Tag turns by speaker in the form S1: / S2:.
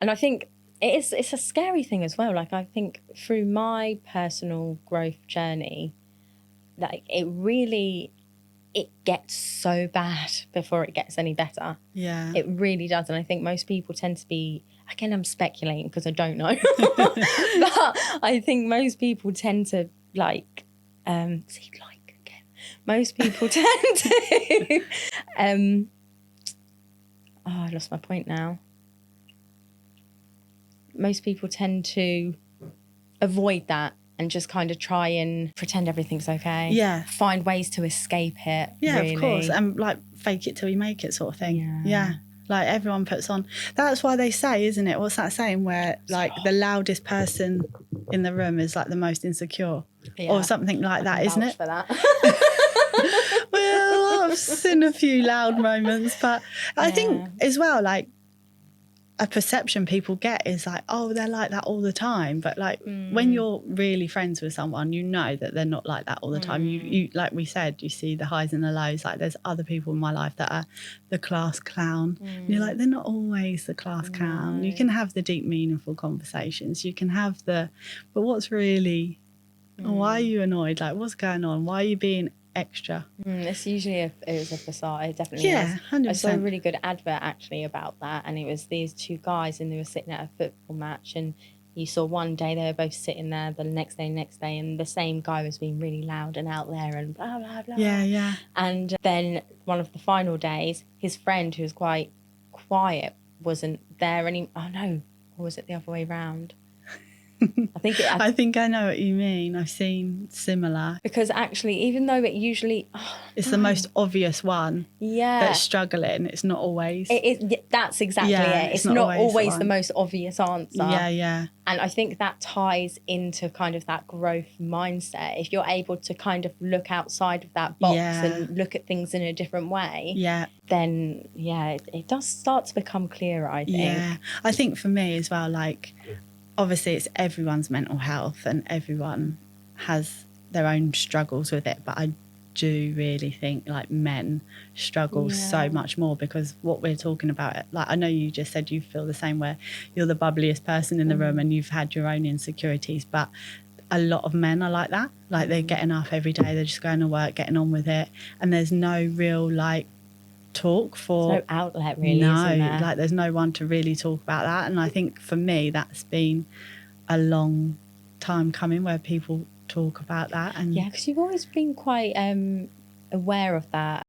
S1: And I think it's a scary thing as well. Like, I think through my personal growth journey, like, it gets so bad before it gets any better.
S2: Yeah.
S1: It really does. And I think most people tend to be, again, I'm speculating because I don't know, but I think most people tend to most people tend to, I lost my point now. Most people tend to avoid that and just kind of try and pretend everything's okay.
S2: Yeah.
S1: Find ways to escape it.
S2: Yeah,
S1: really.
S2: of course. And like fake it till you make it sort of thing.
S1: Yeah.
S2: Like everyone puts on. That's why they say, isn't it? What's that saying where like the loudest person in the room is like the most insecure or something like that, isn't it?
S1: For that.
S2: Well, I've seen a few loud moments, but I think as well, like a perception people get is like, oh, they're like that all the time. But like when you're really friends with someone, you know that they're not like that all the time. You like we said, you see the highs and the lows. Like there's other people in my life that are the class clown. And you're like, they're not always the class clown. You can have the deep, meaningful conversations. You can have but what's really, why are you annoyed? Like what's going on? Why are you being extra?
S1: It's usually it was a facade. It definitely is.
S2: 100%.
S1: I saw a really good advert actually about that, and it was these two guys, and they were sitting at a football match, and you saw one day they were both sitting there, the next day, and the same guy was being really loud and out there and blah blah blah.
S2: Yeah.
S1: And then one of the final days, his friend, who was quite quiet, wasn't there anymore. Oh no, or was it the other way round?
S2: I think I know what you mean. I've seen similar.
S1: Because actually, even though it usually...
S2: it's the most obvious one that's struggling. It's not always.
S1: That's exactly it. It's not always the most obvious answer.
S2: Yeah.
S1: And I think that ties into kind of that growth mindset. If you're able to kind of look outside of that box and look at things in a different way, then, it does start to become clearer, I think.
S2: Yeah. I think for me as well, like... obviously it's everyone's mental health and everyone has their own struggles with it, but I do really think like men struggle so much more because what we're talking about, like I know you just said you feel the same where you're the bubbliest person in the room and you've had your own insecurities, but a lot of men are like that. Like they're getting up every day, they're just going to work, getting on with it, and there's no real like talk for
S1: no outlet really. Isn't there?
S2: Like there's no one to really talk about that. And I think for me that's been a long time coming where people talk about that. And
S1: because you've always been quite aware of that.